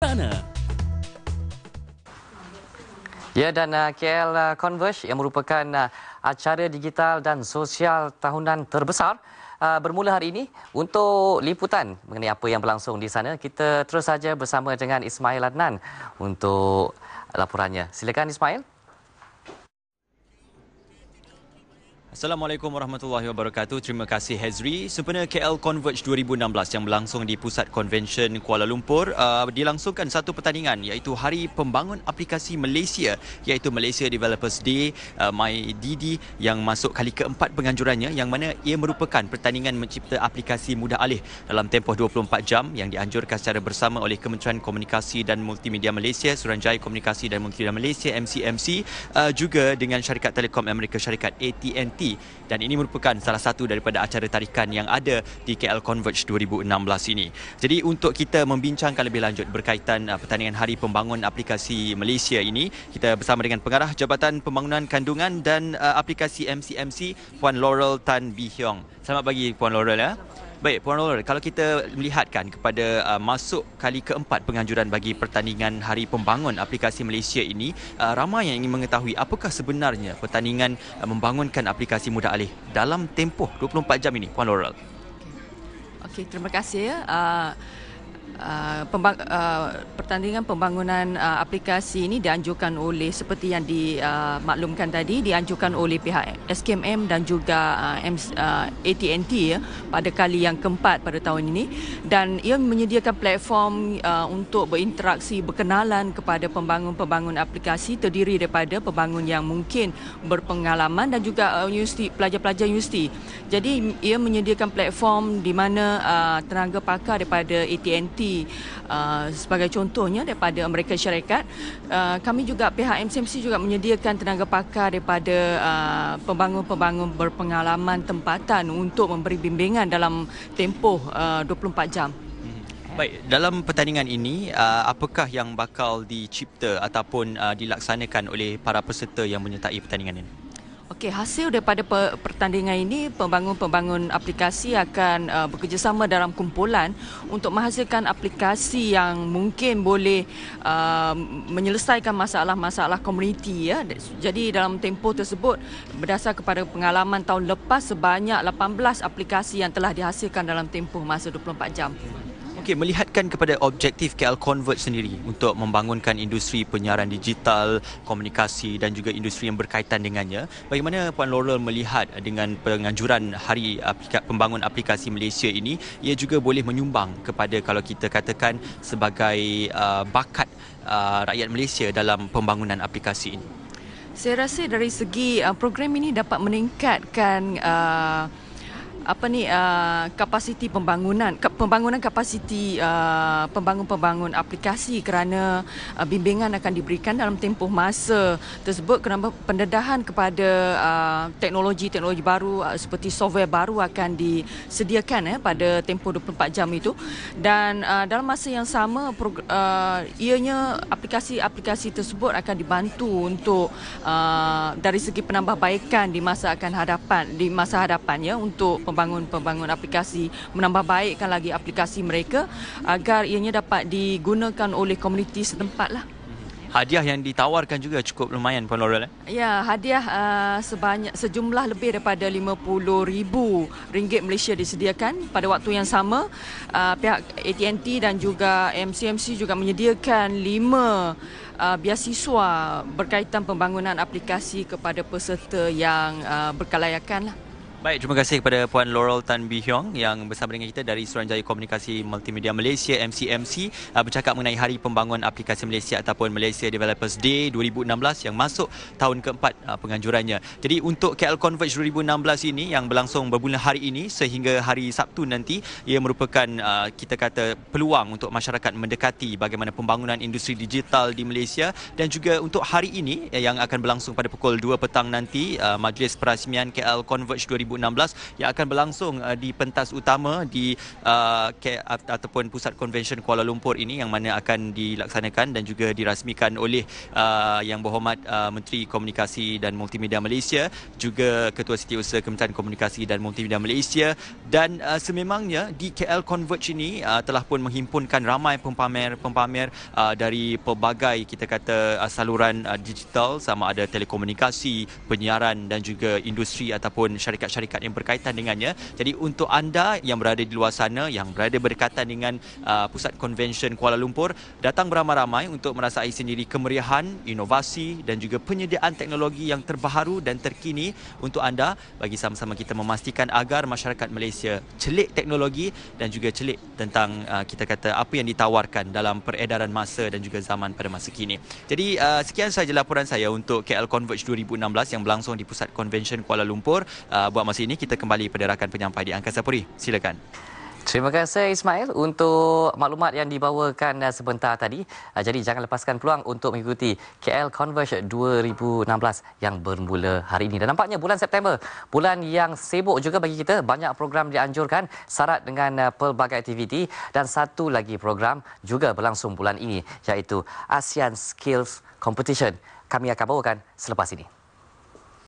Mana? Ya, dan KL Converge yang merupakan acara digital dan sosial tahunan terbesar bermula hari ini. Untuk liputan mengenai apa yang berlangsung di sana, kita terus saja bersama dengan Ismail Adnan untuk laporannya. Silakan Ismail. Assalamualaikum warahmatullahi wabarakatuh. Terima kasih Hezri. Sempena KL Converge 2016 yang berlangsung di Pusat Konvensyen Kuala Lumpur, dilangsungkan satu pertandingan iaitu Hari Pembangun Aplikasi Malaysia, iaitu Malaysia Developers Day MyDD, yang masuk kali keempat penganjurannya, yang mana ia merupakan pertandingan mencipta aplikasi mudah alih dalam tempoh 24 jam yang dianjurkan secara bersama oleh Kementerian Komunikasi dan Multimedia Malaysia, Suruhanjaya Komunikasi dan Multimedia Malaysia MCMC, juga dengan syarikat Telekom Amerika Syarikat AT&T. Dan ini merupakan salah satu daripada acara tarikan yang ada di KL Converge 2016 ini. Jadi untuk kita membincangkan lebih lanjut berkaitan pertandingan Hari Pembangun Aplikasi Malaysia ini, kita bersama dengan Pengarah Jabatan Pembangunan Kandungan dan Aplikasi MCMC, Puan Laurel Tan Bee Hiong. Selamat pagi Puan Laurel ya. Baik, Puan Laurel, kalau kita melihatkan kepada masuk kali keempat penganjuran bagi pertandingan Hari Pembangun Aplikasi Malaysia ini, ramai yang ingin mengetahui apakah sebenarnya pertandingan membangunkan aplikasi mudah alih dalam tempoh 24 jam ini, Puan Laurel. Okey, terima kasih ya. Pertandingan pembangunan aplikasi ini dianjurkan oleh, seperti yang dimaklumkan tadi, dianjurkan oleh pihak SKMM dan juga AT&T ya, pada kali yang keempat pada tahun ini, dan ia menyediakan platform untuk berinteraksi, berkenalan kepada pembangun-pembangun aplikasi, terdiri daripada pembangun yang mungkin berpengalaman dan juga universiti, pelajar-pelajar universiti. Jadi ia menyediakan platform di mana tenaga pakar daripada AT&T, sebagai contohnya daripada Amerika Syarikat, kami juga pihak MCMC juga menyediakan tenaga pakar daripada pembangun-pembangun berpengalaman tempatan untuk memberi bimbingan dalam tempoh 24 jam. Baik, dalam pertandingan ini, apakah yang bakal dicipta ataupun dilaksanakan oleh para peserta yang menyertai pertandingan ini? Okey, hasil daripada pertandingan ini, pembangun-pembangun aplikasi akan bekerjasama dalam kumpulan untuk menghasilkan aplikasi yang mungkin boleh menyelesaikan masalah-masalah komuniti ya. Jadi dalam tempoh tersebut, berdasar kepada pengalaman tahun lepas, sebanyak 18 aplikasi yang telah dihasilkan dalam tempoh masa 24 jam. Okey, melihatkan kepada objektif KL Converge sendiri untuk membangunkan industri penyiaran digital, komunikasi dan juga industri yang berkaitan dengannya, bagaimana Puan Laurel melihat dengan penganjuran Hari Pembangun Aplikasi Malaysia ini, ia juga boleh menyumbang kepada, kalau kita katakan, sebagai bakat rakyat Malaysia dalam pembangunan aplikasi ini? Saya rasa dari segi program ini dapat meningkatkan kapasiti pembangunan kapasiti pembangun aplikasi, kerana bimbingan akan diberikan dalam tempoh masa tersebut, kerana pendedahan kepada teknologi baru seperti software baru akan disediakan pada tempoh 24 jam itu, dan dalam masa yang sama ianya aplikasi tersebut akan dibantu untuk dari segi penambahbaikan di masa hadapan ya, untuk pembangun aplikasi menambah baikkan lagi aplikasi mereka agar ianya dapat digunakan oleh komuniti setempat lah. Hadiah yang ditawarkan juga cukup lumayan, Puan Laurel. Ya, hadiah sejumlah lebih daripada RM50,000 Malaysia disediakan. Pada waktu yang sama, pihak AT&T dan juga MCMC juga menyediakan 5 beasiswa berkaitan pembangunan aplikasi kepada peserta yang berkelayakan lah. Baik, terima kasih kepada Puan Laurel Tan Bee Hiong yang bersama dengan kita dari Suruhanjaya Komunikasi Multimedia Malaysia MCMC, bercakap mengenai Hari Pembangun Aplikasi Malaysia ataupun Malaysia Developers Day 2016 yang masuk tahun keempat penganjurannya. Jadi untuk KL Converge 2016 ini yang berlangsung bermula hari ini sehingga hari Sabtu nanti, ia merupakan kita kata peluang untuk masyarakat mendekati bagaimana pembangunan industri digital di Malaysia, dan juga untuk hari ini yang akan berlangsung pada pukul 2 petang nanti, Majlis Perasmian KL Converge 2016 2016 yang akan berlangsung di pentas utama di ataupun Pusat Convention Kuala Lumpur ini, yang mana akan dilaksanakan dan juga dirasmikan oleh Yang Berhormat Menteri Komunikasi dan Multimedia Malaysia, juga Ketua Setiausaha Kementerian Komunikasi dan Multimedia Malaysia. Dan sememangnya di KL Converge ini telah pun menghimpunkan ramai pempamer dari pelbagai kita kata saluran digital, sama ada telekomunikasi, penyiaran dan juga industri ataupun syarikat-syarikat yang berkaitan dengannya. Jadi untuk anda yang berada di luar sana, yang berada berdekatan dengan Pusat Convention Kuala Lumpur, datang beramai-ramai untuk merasai sendiri kemeriahan, inovasi dan juga penyediaan teknologi yang terbaharu dan terkini untuk anda, bagi sama-sama kita memastikan agar masyarakat Malaysia celik teknologi dan juga celik tentang kita kata apa yang ditawarkan dalam peredaran masa dan juga zaman pada masa kini. Jadi sekian sahaja laporan saya untuk KL Converge 2016 yang berlangsung di Pusat Convention Kuala Lumpur. Buat masa ini kita kembali pada rakan penyampai di Angkasa Puri. Silakan. Terima kasih Ismail untuk maklumat yang dibawakan sebentar tadi. Jadi jangan lepaskan peluang untuk mengikuti KL Converge 2016 yang bermula hari ini. Dan nampaknya bulan September, bulan yang sibuk juga bagi kita. Banyak program dianjurkan syarat dengan pelbagai aktiviti, dan satu lagi program juga berlangsung bulan ini, iaitu ASEAN Skills Competition. Kami akan bawakan selepas ini.